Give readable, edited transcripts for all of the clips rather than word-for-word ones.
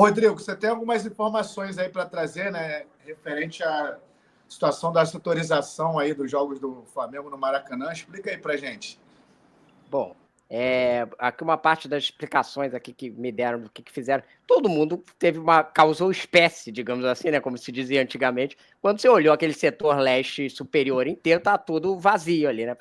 Rodrigo, você tem algumas informações aí para trazer, né, referente à situação da setorização aí dos jogos do Flamengo no Maracanã? Explica aí para gente. Bom, aqui uma parte das explicações aqui que me deram do que fizeram. Todo mundo causou espécie, digamos assim, né? Como se dizia antigamente. Quando você olhou aquele setor leste superior inteiro, tá tudo vazio ali, né?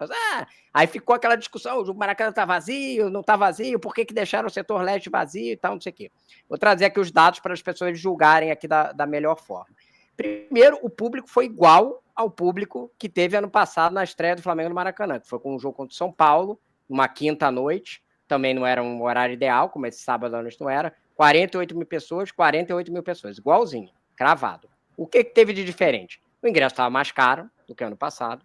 Aí ficou aquela discussão: o Maracanã tá vazio, não tá vazio, por que deixaram o setor leste vazio e tal, não sei o quê. Vou trazer aqui os dados para as pessoas julgarem aqui da melhor forma. Primeiro, o público foi igual ao público que teve ano passado na estreia do Flamengo no Maracanã, que foi com um jogo contra o São Paulo, uma quinta-noite, também não era um horário ideal, como esse sábado à noite não era, 48 mil pessoas, igualzinho, cravado. O que teve de diferente? O ingresso estava mais caro do que ano passado,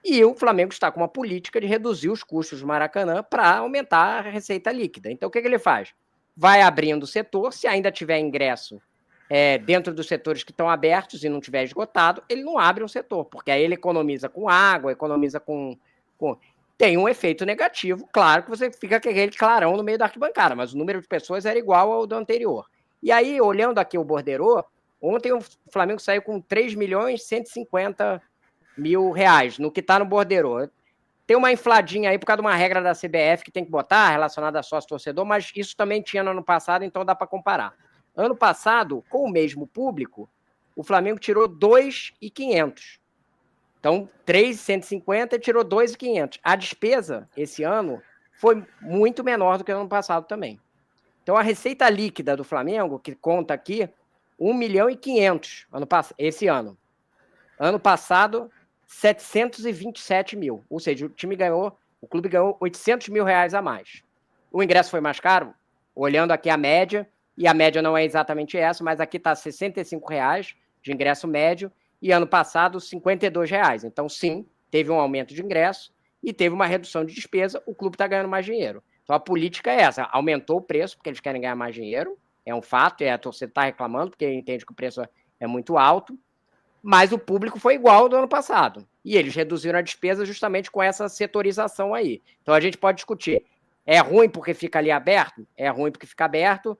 e o Flamengo está com uma política de reduzir os custos do Maracanã para aumentar a receita líquida. Então, o que ele faz? Vai abrindo o setor, se ainda tiver ingresso dentro dos setores que estão abertos e não tiver esgotado, ele não abre um setor, porque aí ele economiza com água, economiza com... Tem um efeito negativo, claro que você fica com aquele clarão no meio da arquibancada, mas o número de pessoas era igual ao do anterior. E aí, olhando aqui o borderô, ontem o Flamengo saiu com 3.150.000 no que está no borderô. Tem uma infladinha aí por causa de uma regra da CBF que tem que botar relacionada a sócio-torcedor, mas isso também tinha no ano passado, então dá para comparar. Ano passado, com o mesmo público, o Flamengo tirou 2.500. Então, 3.150 tirou 2.500. A despesa, esse ano, foi muito menor do que no ano passado também. Então, a receita líquida do Flamengo, que conta aqui, 1.500.000 esse ano. Ano passado, 727 mil. Ou seja, o clube ganhou 800 mil reais a mais. O ingresso foi mais caro? Olhando aqui a média, e a média não é exatamente essa, mas aqui está R$ 65 de ingresso médio, e ano passado, R$ 52. Então, sim, teve um aumento de ingresso e teve uma redução de despesa, o clube está ganhando mais dinheiro. Então, a política é essa, aumentou o preço, porque eles querem ganhar mais dinheiro, é um fato, a torcida está reclamando, porque entende que o preço é muito alto, mas o público foi igual ao do ano passado. E eles reduziram a despesa justamente com essa setorização aí. Então, a gente pode discutir, é ruim porque fica ali aberto? É ruim porque fica aberto.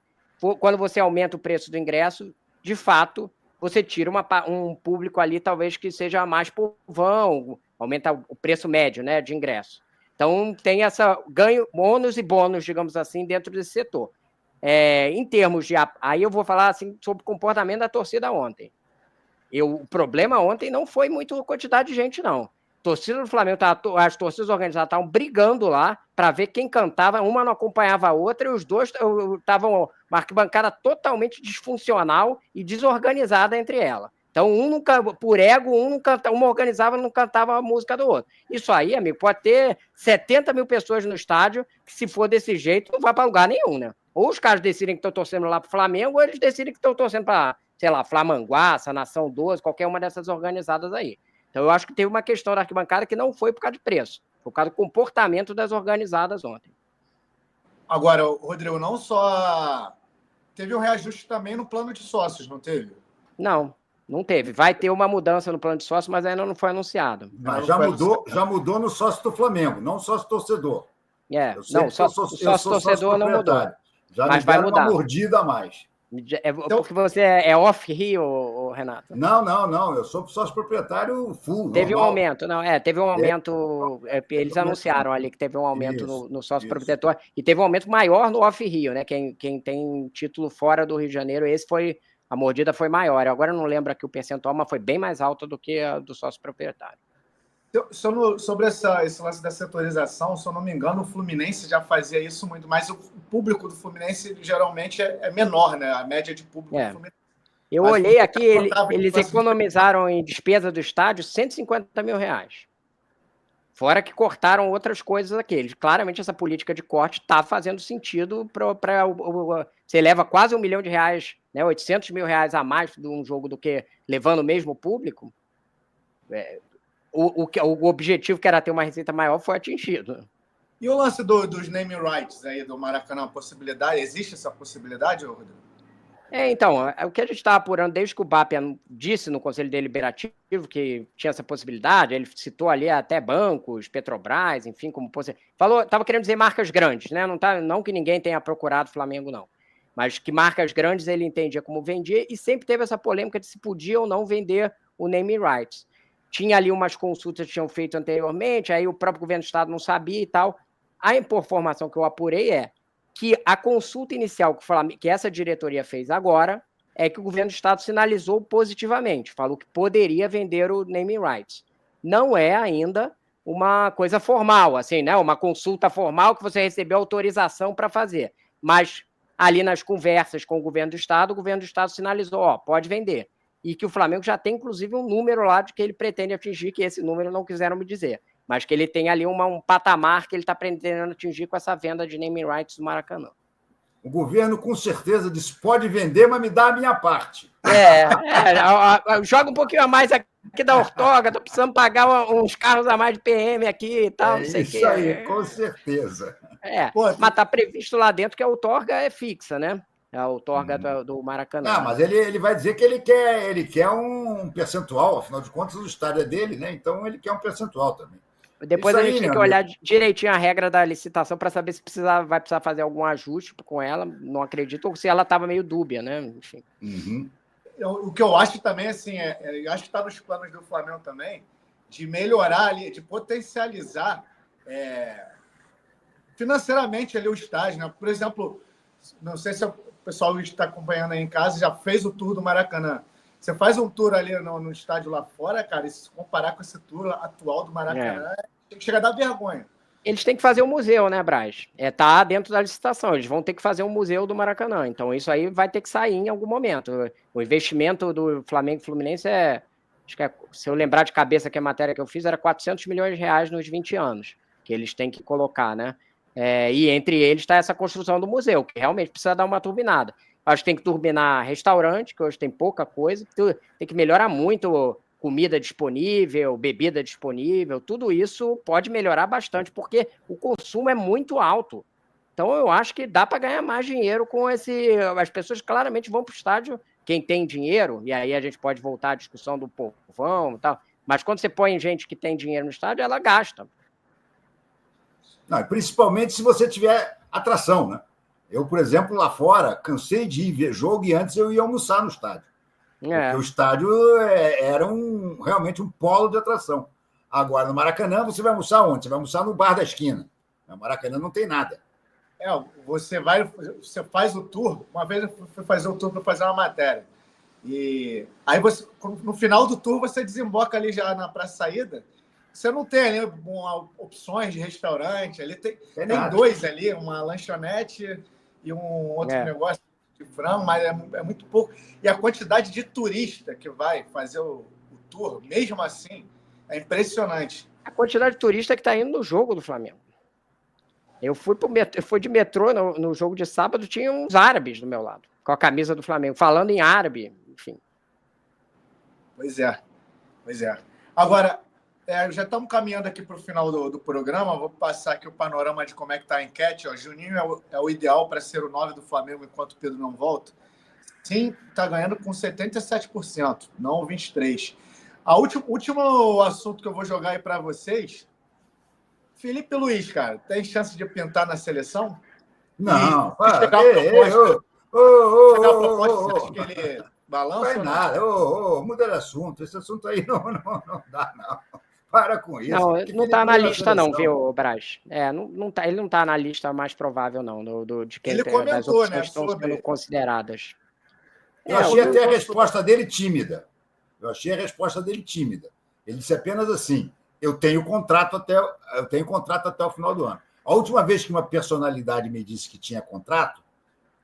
Quando você aumenta o preço do ingresso, de fato, você tira um público ali, talvez que seja mais povão, aumenta o preço médio, né, de ingresso. Então, tem essa ganho, ônus e bônus, digamos assim, dentro desse setor. Em termos de... Aí eu vou falar assim, sobre o comportamento da torcida ontem. O problema ontem não foi muito a quantidade de gente, não. A torcida do Flamengo, as torcidas organizadas estavam brigando lá para ver quem cantava, uma não acompanhava a outra, e os dois estavam uma arquibancada totalmente disfuncional e desorganizada entre elas. Então, por ego, uma organizava e não cantava a música do outro. Isso aí, amigo, pode ter 70 mil pessoas no estádio, que se for desse jeito, não vai para lugar nenhum, né? Ou os caras decidem que estão torcendo lá para o Flamengo, ou eles decidem que estão torcendo para, sei lá, Flamanguaça, Nação 12, qualquer uma dessas organizadas aí. Então, eu acho que teve uma questão da arquibancada que não foi por causa de preço, foi por causa do comportamento das organizadas ontem. Agora, Rodrigo, não só... Teve um reajuste também no plano de sócios, não teve? Não teve. Vai ter uma mudança no plano de sócio, mas ainda não foi anunciado. Mas já mudou no sócio do Flamengo, não sócio torcedor. O sócio torcedor não mudou. Já vai mudar. Uma mordida a mais. Porque você é off-Rio, Renato? Não. Eu sou sócio proprietário full. Teve normal. Um aumento, teve um aumento. Eles anunciaram ali que teve um aumento no sócio proprietário e teve um aumento maior no off-Rio, né? Quem tem título fora do Rio de Janeiro, a mordida foi maior. Agora eu não lembro aqui o percentual, mas foi bem mais alta do que a do sócio proprietário. Sobre esse lance da setorização, se eu não me engano, o Fluminense já fazia isso muito, mas o público do Fluminense geralmente é menor, né? A média de público do Fluminense. Eu olhei aqui, eles economizaram em despesa do estádio 150 mil reais. Fora que cortaram outras coisas aqui. Claramente essa política de corte está fazendo sentido para você leva quase R$1 milhão, né, 800 mil reais a mais de um jogo do que levando o mesmo público. O objetivo, que era ter uma receita maior, foi atingido. E o lance dos naming rights aí do Maracanã, existe essa possibilidade, Rodrigo? Então, o que a gente está apurando desde que o BAP disse no Conselho Deliberativo que tinha essa possibilidade, ele citou ali até bancos, Petrobras, enfim, como possibilidade. Estava querendo dizer marcas grandes, né? Não que ninguém tenha procurado o Flamengo, não. mas que marcas grandes ele entendia como vender, e sempre teve essa polêmica de se podia ou não vender o naming rights. Tinha ali umas consultas que tinham feito anteriormente, aí o próprio governo do estado não sabia e tal. A informação que eu apurei é que a consulta inicial que essa diretoria fez agora é que o governo do estado sinalizou positivamente, falou que poderia vender o naming rights. Não é ainda uma coisa formal, assim, né? Uma consulta formal que você recebeu autorização para fazer. Mas ali nas conversas com o governo do estado sinalizou, ó, pode vender. E que o Flamengo já tem, inclusive, um número lá de que ele pretende atingir, que esse número não quiseram me dizer. Mas que ele tem ali um patamar que ele está pretendendo atingir com essa venda de naming rights do Maracanã. O governo, com certeza, disse, pode vender, mas me dá a minha parte. Joga um pouquinho a mais aqui da Ortoga, tô precisando pagar uns carros a mais de PM aqui e tal, não sei o quê. Isso aí, com certeza. Mas tá previsto lá dentro que a outorga é fixa, né? A outorga do Maracanã. Não, mas ele vai dizer que ele quer um percentual, afinal de contas, o estádio é dele, né? Então ele quer um percentual também. Depois a gente tem que olhar direitinho a regra da licitação para saber se vai precisar fazer algum ajuste com ela, não acredito, ou se ela estava meio dúbia, né? Enfim. O que eu acho também, assim, eu acho que está nos planos do Flamengo também, de melhorar ali, de potencializar financeiramente ali o estádio, né? Por exemplo, não sei se o pessoal que está acompanhando aí em casa já fez o tour do Maracanã. Você faz um tour ali no estádio lá fora, cara, e se comparar com esse tour atual do Maracanã, tem que chegar a dar vergonha. Eles têm que fazer um museu, né, Braz? Tá dentro da licitação. Eles vão ter que fazer um museu do Maracanã. Então, isso aí vai ter que sair em algum momento. O investimento do Flamengo e Fluminense acho que se eu lembrar de cabeça que a matéria que eu fiz, era 400 milhões de reais nos 20 anos, que eles têm que colocar, né? E entre eles está essa construção do museu, que realmente precisa dar uma turbinada. Acho que tem que turbinar restaurante, que hoje tem pouca coisa, tem que melhorar muito comida disponível, bebida disponível, tudo isso pode melhorar bastante, porque o consumo é muito alto. Então, eu acho que dá para ganhar mais dinheiro com esse... As pessoas claramente vão para o estádio, quem tem dinheiro, e aí a gente pode voltar à discussão do povão e tal, mas quando você põe gente que tem dinheiro no estádio, ela gasta. Não, principalmente se você tiver atração, né? Eu, por exemplo, lá fora, cansei de ir ver jogo e antes eu ia almoçar no estádio. Porque o estádio era realmente um polo de atração. Agora, no Maracanã, você vai almoçar onde? Você vai almoçar no bar da esquina. No Maracanã não tem nada. Você faz o tour. Uma vez eu fui fazer o tour para fazer uma matéria. E aí, no final do tour, você desemboca ali já na praça saída. Você não tem ali opções de restaurante. Ali tem dois ali, uma lanchonete e um outro negócio de frango, mas é muito pouco. E a quantidade de turista que vai fazer o tour, mesmo assim, é impressionante. A quantidade de turista que está indo no jogo do Flamengo. Eu fui de metrô no jogo de sábado, tinha uns árabes do meu lado, com a camisa do Flamengo, falando em árabe, enfim. Pois é. Agora, já estamos caminhando aqui para o final do programa. Vou passar aqui o panorama de como é que está a enquete. Juninho é o ideal para ser o 9 do Flamengo enquanto o Pedro não volta. Sim, está ganhando com 77%, não 23%. O último assunto que eu vou jogar aí para vocês, Felipe Luiz, cara, tem chance de pintar na seleção? Não. Chegar a proposta, você acha que ele balança? Não faz nada. Muda de assunto. Esse assunto aí não dá, não. Para com isso. Não está na lista, não, viu, Braz? Ele não está na lista mais provável, não, de quem ele comentou, das opções né, estão sendo consideradas. Eu achei até a resposta dele tímida. Ele disse apenas assim: eu tenho contrato até o final do ano. A última vez que uma personalidade me disse que tinha contrato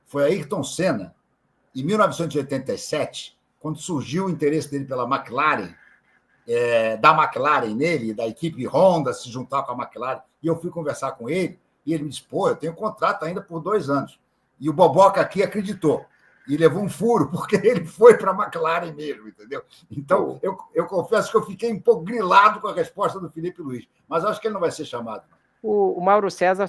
foi Ayrton Senna, em 1987, quando surgiu o interesse dele pela McLaren, da McLaren nele, da equipe Honda se juntar com a McLaren, e eu fui conversar com ele, e ele me disse, eu tenho contrato ainda por 2 anos. E o Boboca aqui acreditou, e levou um furo, porque ele foi para a McLaren mesmo, entendeu? Então, eu confesso que eu fiquei um pouco grilado com a resposta do Felipe Luiz, mas acho que ele não vai ser chamado. O Mauro César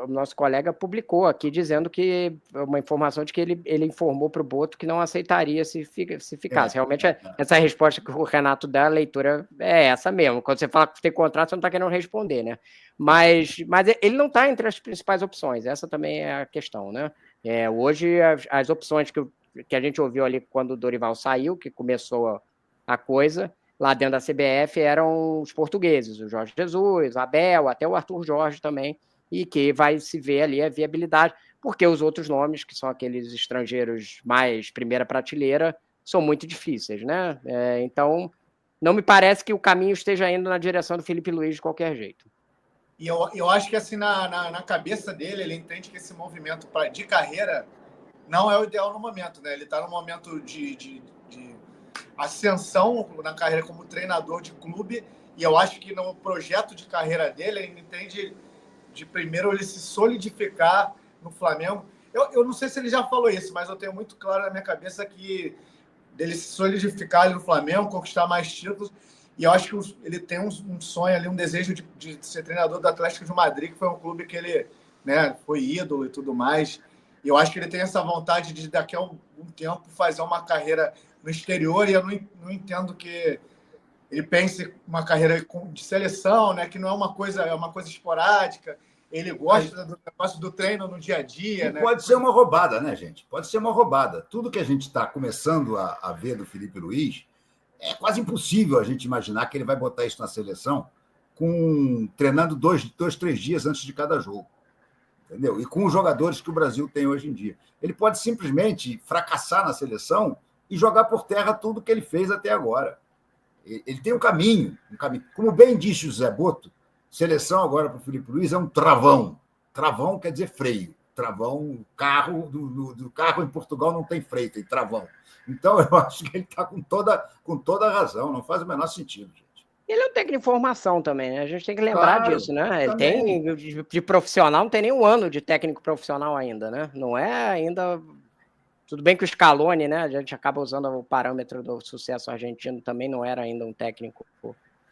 o nosso colega publicou aqui dizendo que uma informação de que ele informou para o Boto que não aceitaria se ficasse. Realmente, essa resposta que o Renato dá, a leitura é essa mesmo. Quando você fala que tem contrato, você não está querendo responder, né? Mas ele não está entre as principais opções, essa também é a questão, né? Hoje, as opções que a gente ouviu ali quando o Dorival saiu, que começou a coisa, lá dentro da CBF eram os portugueses, o Jorge Jesus, o Abel, até o Arthur Jorge também, e que vai se ver ali a viabilidade, porque os outros nomes, que são aqueles estrangeiros mais primeira prateleira, são muito difíceis, né? Então, não me parece que o caminho esteja indo na direção do Felipe Luiz de qualquer jeito. E eu acho que assim, na cabeça dele, ele entende que esse movimento de carreira não é o ideal no momento, né? Ele está no momento de ascensão na carreira como treinador de clube, e eu acho que no projeto de carreira dele, ele entende de primeiro ele se solidificar no Flamengo. Eu não sei se ele já falou isso, mas eu tenho muito claro na minha cabeça que dele se solidificar ali no Flamengo, conquistar mais títulos, e eu acho que ele tem um sonho ali, um desejo de ser treinador do Atlético de Madrid, que foi um clube que ele, né, foi ídolo e tudo mais. E eu acho que ele tem essa vontade de, daqui a um tempo, fazer uma carreira no exterior, e eu não entendo que ele pense uma carreira de seleção, né, que não é uma coisa esporádica. Ele gosta do negócio do treino no dia a dia. Né? Pode ser uma roubada, né, gente? Pode ser uma roubada. Tudo que a gente está começando a ver do Felipe Luiz, é quase impossível a gente imaginar que ele vai botar isso na seleção treinando 2-3 dias antes de cada jogo. Entendeu? E com os jogadores que o Brasil tem hoje em dia. Ele pode simplesmente fracassar na seleção e jogar por terra tudo que ele fez até agora. Ele tem um caminho. Como bem disse o Zé Boto, seleção agora para o Felipe Luiz é um travão. Travão quer dizer freio. Travão, carro, do carro em Portugal não tem freio, tem travão. Então, eu acho que ele está com toda a razão, não faz o menor sentido, gente. Ele é um técnico de formação também, né? A gente tem que lembrar disso, né? Ele tem, de profissional, não tem nem um ano de técnico profissional ainda, né? Não é ainda... Tudo bem que o Scaloni, né? A gente acaba usando o parâmetro do sucesso argentino, também não era ainda um técnico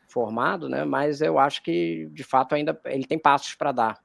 formado, né? Mas eu acho que, de fato, ainda ele tem passos para dar.